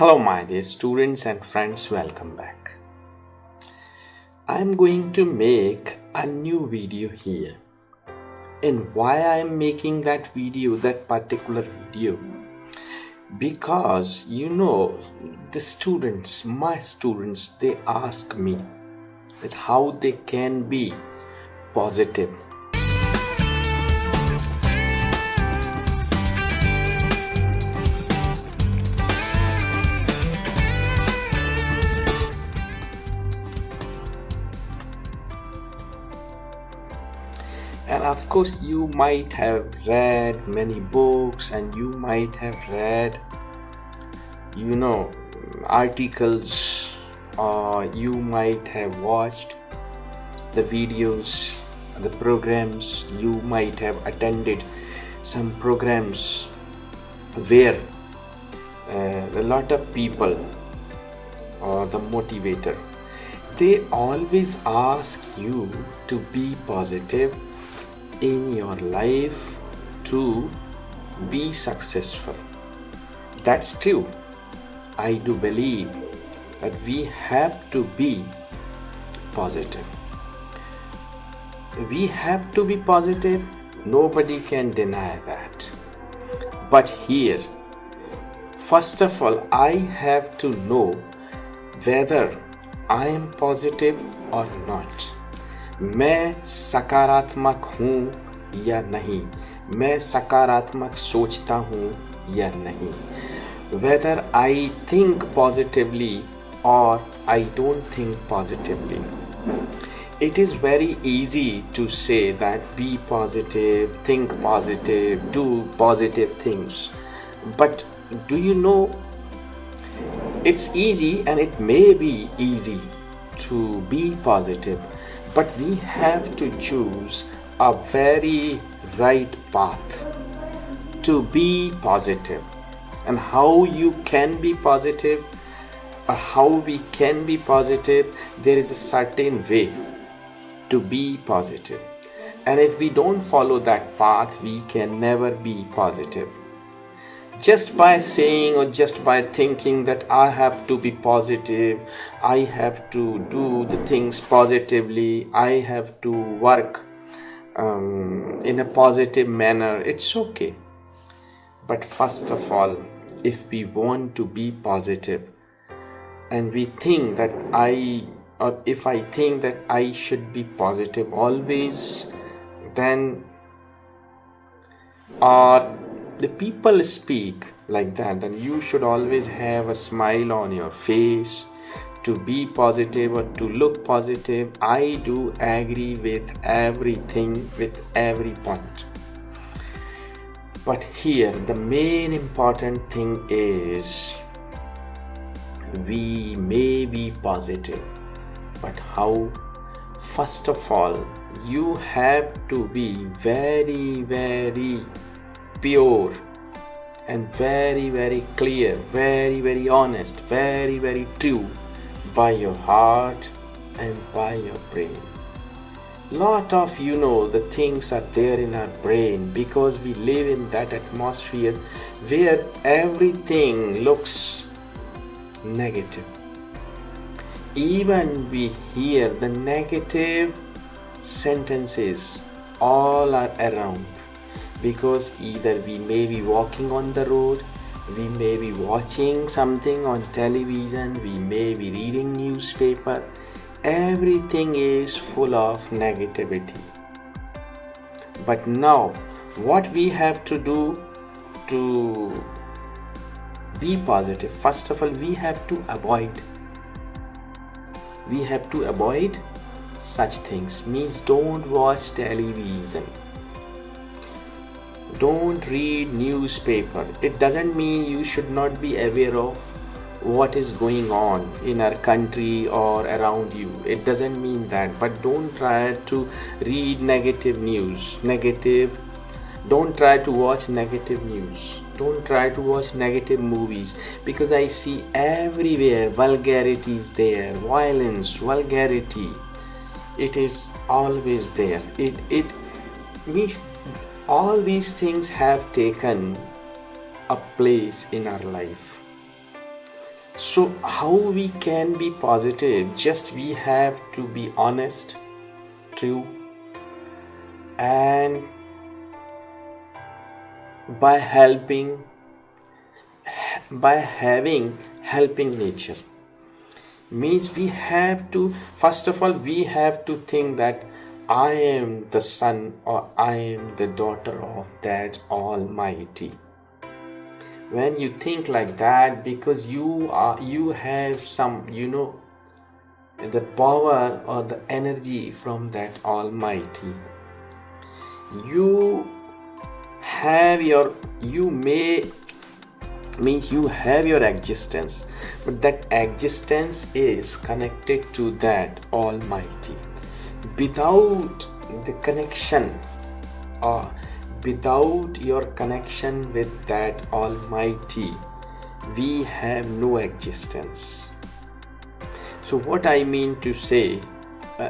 Hello, my dear students and friends, welcome back. I'm going to make a new video here. And why I'm making that particular video? Because my students, they ask me that how they can be positive. And of course, you might have read many books and you might have read, articles, or you might have watched the videos, the programs, you might have attended some programs where a lot of people, or the motivator, they always ask you to be positive in your life to be successful. That's true. I do believe that we have to be positive. We have to be positive. Nobody can deny that. But here, first of all, I have to know whether I am positive or not. मैं सकारात्मक हूँ या नहीं, मैं सकारात्मक सोचता हूँ या नहीं, whether I think positively or I don't think positively. It is very easy to say that be positive, think positive, do positive things. But do you know, it's easy and it may be easy to be positive, but we have to choose a very right path to be positive. And how you can be positive, or how we can be positive, there is a certain way to be positive. And if we don't follow that path, we can never be positive. Just by saying or just by thinking that I have to be positive, I have to do the things positively, I have to work in a positive manner, it's okay. But first of all, if we want to be positive and we think that if I think that I should be positive always, then the people speak like that, and you should always have a smile on your face to be positive or to look positive. I do agree with everything, with every point. But here, the main important thing is we may be positive, but how? First of all, you have to be very, very pure and very, very clear, very, very honest, very, very true by your heart and by your brain. Lot of the things are there in our brain because we live in that atmosphere where everything looks negative. Even we hear the negative sentences all are around, because either we may be walking on the road, we may be watching something on television, we may be reading newspaper. Everything is full of negativity. But now, what we have to do to be positive? First of all, we have to avoid such things. Means don't watch television, don't read newspaper. It doesn't mean you should not be aware of what is going on in our country or around you. It doesn't mean that. But don't try to read negative news. Don't try to watch negative news. Don't try to watch negative movies, because I see everywhere vulgarity is there, violence, vulgarity. It is always there. It means all these things have taken a place in our life. So how we can be positive? Just we have to be honest, true, and by having helping nature. Means we have to, first of all, we have to think that I am the son or I am the daughter of that Almighty. When you think like that, because you have some, the power or the energy from that Almighty, you have you have your existence, but that existence is connected to that Almighty. Without the connection, or without your connection with that Almighty, we have no existence. So what I mean to say,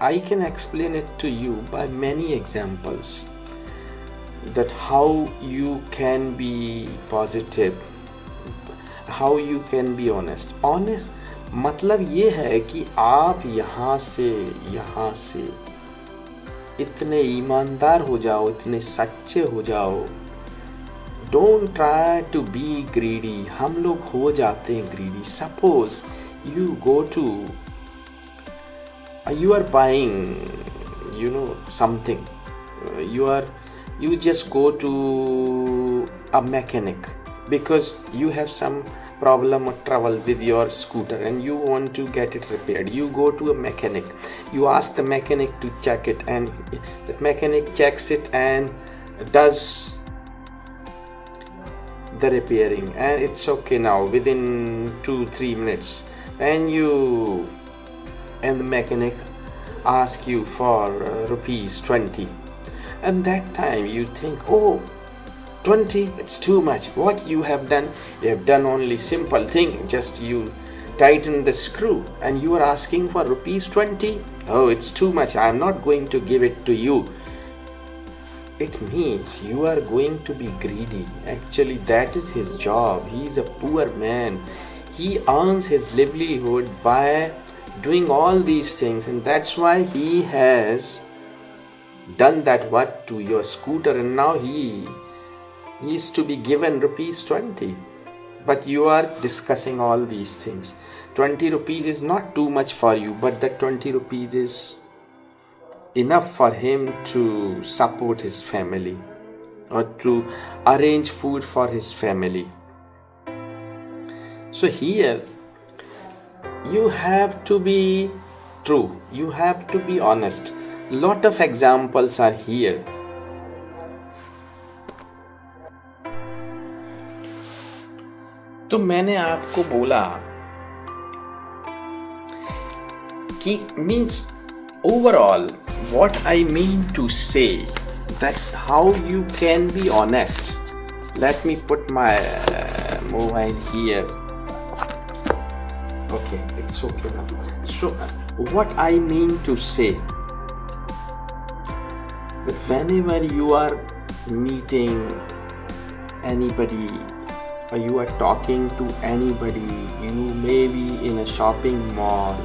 I can explain it to you by many examples, that how you can be positive, how you can be honest मतलब ये है कि आप यहाँ से इतने ईमानदार हो जाओ, इतने सच्चे हो जाओ. Don't try to be greedy. हम लोग हो जाते हैं greedy. Suppose you go to, you are buying something, you just go to a mechanic because you have some problem or trouble with your scooter and you want to get it repaired. You go to a mechanic, you ask the mechanic to check it, and the mechanic checks it and does the repairing, and it's okay now within 2-3 minutes. And the mechanic asks you for rupees 20, and that time you think, oh, 20, it's too much. What you have done? You have done only simple thing, just you tighten the screw, and you are asking for rupees 20. Oh, it's too much, I am not going to give it to you. It means you are going to be greedy. Actually, that is his job. He is a poor man. He earns his livelihood by doing all these things, and that's why he has done that work to your scooter, and now he is to be given rupees 20. But you are discussing all these things. 20 rupees is not too much for you, but that 20 rupees is enough for him to support his family or to arrange food for his family. So here you have to be true, you have to be honest. Lot of examples are here. तो मैंने आपको बोला कि means overall what I mean to say, that how you can be honest. Let me put my mobile here. Okay, it's okay now. So what I mean to say, that whenever you are meeting anybody or you are talking to anybody, you may be in a shopping mall,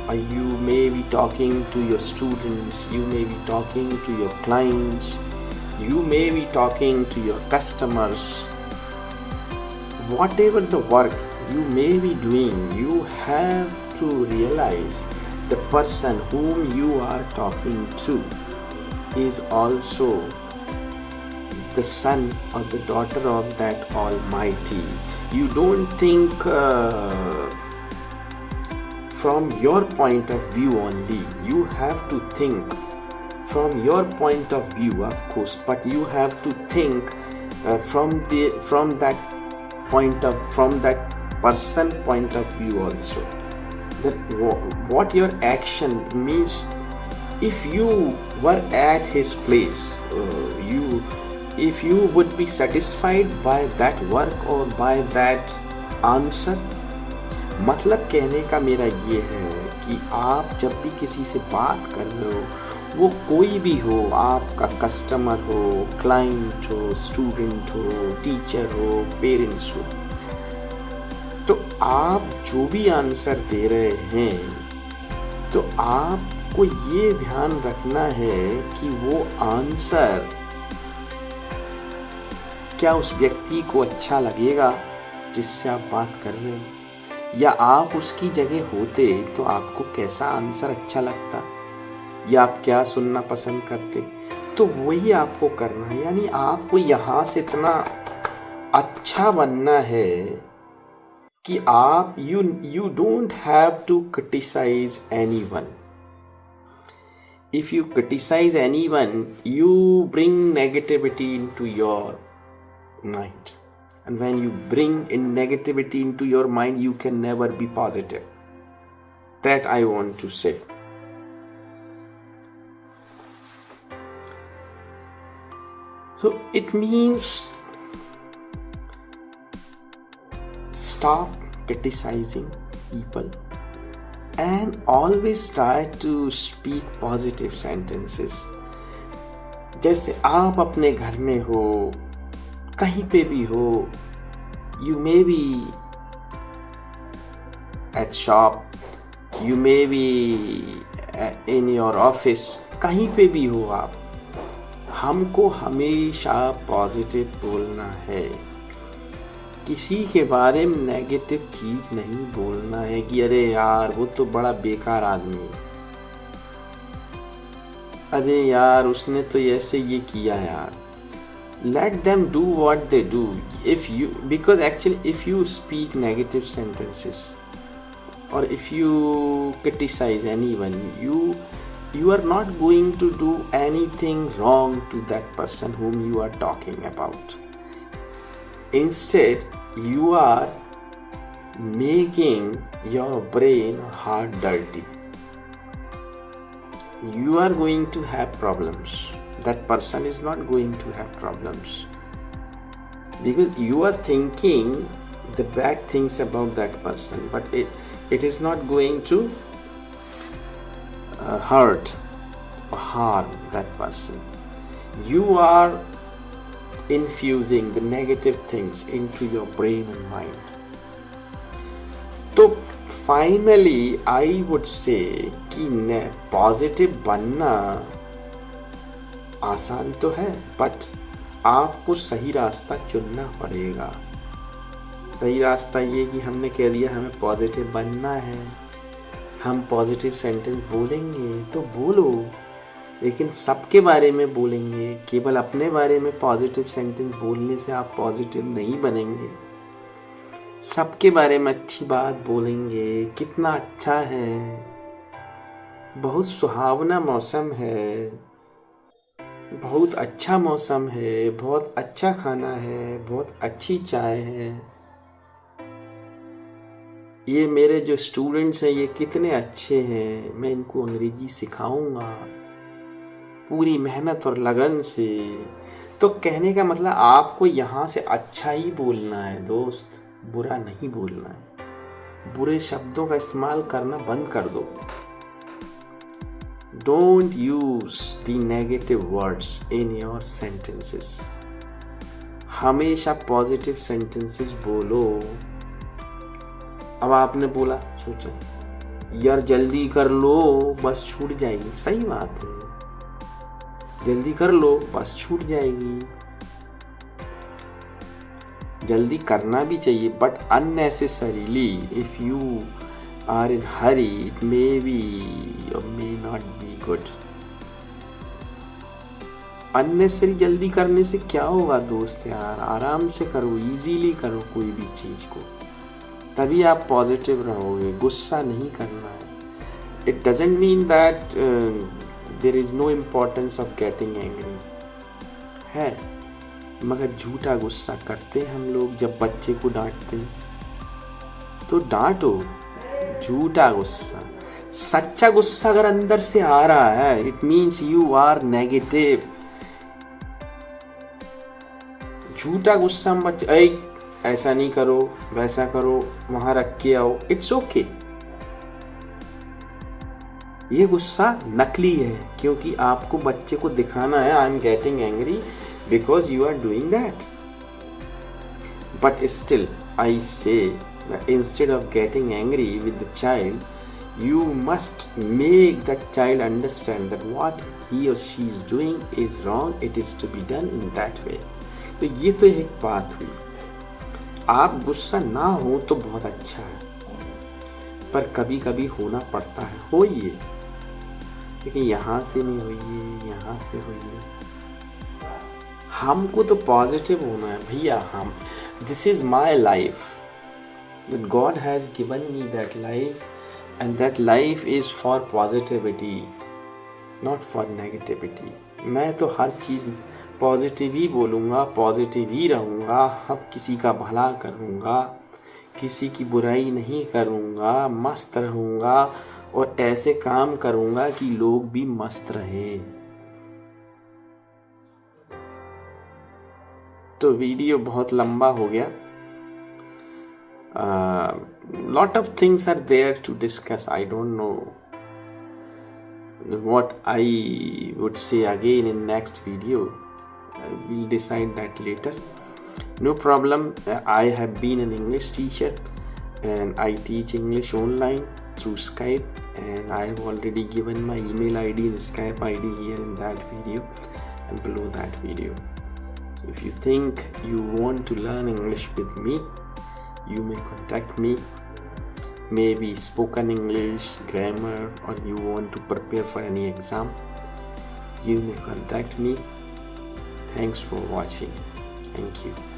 or you may be talking to your students, you may be talking to your clients, you may be talking to your customers. Whatever the work you may be doing, you have to realize the person whom you are talking to is also the son or the daughter of that Almighty. You don't think from your point of view only. You have to think from your point of view, of course, but you have to think from that person point of view also. That what your action means. If you were at his place, if you would be satisfied by that work or by that answer. मतलब कहने का मेरा ये है कि आप जब भी किसी से बात कर रहे हो, वो कोई भी हो, आपका कस्टमर हो, क्लाइंट हो, स्टूडेंट हो, टीचर हो, पेरेंट्स हो, तो आप जो भी आंसर दे रहे हैं तो आपको ये ध्यान रखना है कि वो आंसर क्या उस व्यक्ति को अच्छा लगेगा जिससे आप बात कर रहे हैं, या आप उसकी जगह होते तो आपको कैसा आंसर अच्छा लगता, या आप क्या सुनना पसंद करते। तो वही आपको करना है, यानी आपको यहाँ से इतना अच्छा बनना है कि आप you don't have to criticize anyone. If you criticize anyone, you bring negativity into your mind. And when you bring in negativity into your mind, you can never be positive. That I want to say. So it means stop criticizing people and always try to speak positive sentences. जैसे आप अपने घर में हो, कहीं पे भी हो, you may be at shop, you may be in your office, कहीं पे भी हो आप, हमको हमेशा पॉजिटिव बोलना है। किसी के बारे में नेगेटिव चीज नहीं बोलना है कि अरे यार वो तो बड़ा बेकार आदमी है, अरे यार उसने तो ऐसे ये किया यार। Let them do what they do. Because actually if you speak negative sentences or if you criticize anyone, you are not going to do anything wrong to that person whom you are talking about. Instead, you are making your brain or heart dirty. You are going to have problems. That person is not going to have problems because you are thinking the bad things about that person, but it is not going to hurt or harm that person. You are infusing the negative things into your brain and mind. तो finally I would say कि positive बनना आसान तो है, but आपको सही रास्ता चुनना पड़ेगा। सही रास्ता ये कि हमने कह दिया हमें पॉजिटिव बनना है, हम पॉजिटिव सेंटेंस बोलेंगे तो बोलो, लेकिन सबके बारे में बोलेंगे। केवल अपने बारे में पॉजिटिव सेंटेंस बोलने से आप पॉजिटिव नहीं बनेंगे। सबके बारे में अच्छी बात बोलेंगे, कितना अच्छा है, बहुत सुहावना मौसम है, बहुत अच्छा मौसम है, बहुत अच्छा खाना है, बहुत अच्छी चाय है, ये मेरे जो स्टूडेंट्स हैं ये कितने अच्छे हैं, मैं इनको अंग्रेजी सिखाऊंगा पूरी मेहनत और लगन से। तो कहने का मतलब आपको यहाँ से अच्छा ही बोलना है दोस्त, बुरा नहीं बोलना है। बुरे शब्दों का इस्तेमाल करना बंद कर दो। Don't use the negative words in your sentences. हमेशा पॉजिटिव सेंटेंसेस बोलो। अब आपने बोला, सोचो यार जल्दी कर लो बस छूट जाएगी, सही बात है, जल्दी कर लो बस छूट जाएगी। जल्दी करना भी चाहिए, but unnecessarily if you are in hurry it may be or may not be good. unnecessary जल्दी करने से क्या होगा दोस्त यार, आराम से करो, इजीली करो कोई भी चीज को, तभी आप पॉजिटिव रहोगे। गुस्सा नहीं करना है। It doesn't mean that there is no importance of getting angry है, मगर झूठा गुस्सा करते हैं हम लोग। जब बच्चे को डांटते हैं तो डांटो, झूठा गुस्सा। सच्चा गुस्सा अगर अंदर से आ रहा है it means you are negative. झूठा गुस्सा में बच्चे ऐसा नहीं करो, वैसा करो, वहां रख के आओ, इट्स ओके। ये गुस्सा नकली है, क्योंकि आपको बच्चे को दिखाना है I am getting angry because you are doing that. But still I say Instead of getting angry with the child, you must make that child understand that what he or she is doing is wrong. It is to be done in that way. तो ये तो एक बात हुई. आप गुस्सा ना हो तो बहुत अच्छा है, पर कभी कभी होना पड़ता है. होइए, लेकिन यहाँ से नहीं होइए, यहाँ से होइए. हमको तो पॉजिटिव होना है भैया. हम, this is my life, that God has given me that life, and that life is for positivity, not for negativity. मैं तो हर चीज़ पॉजिटिव ही बोलूँगा, पॉजिटिव ही रहूँगा. अब किसी का भला करूँगा, किसी की बुराई नहीं करूँगा, मस्त रहूँगा और ऐसे काम करूँगा कि लोग भी मस्त रहें. तो वीडियो बहुत लंबा हो गया. Lot of things are there to discuss. I don't know what I would say again in next video. We'll decide that later. No problem. I have been an English teacher and I teach English online through Skype, and I have already given my email ID and Skype ID here in that video and below that video. So if you think you want to learn English with me, you may contact me. Maybe spoken English, grammar, or you want to prepare for any exam, you may contact me. Thanks for watching. Thank you.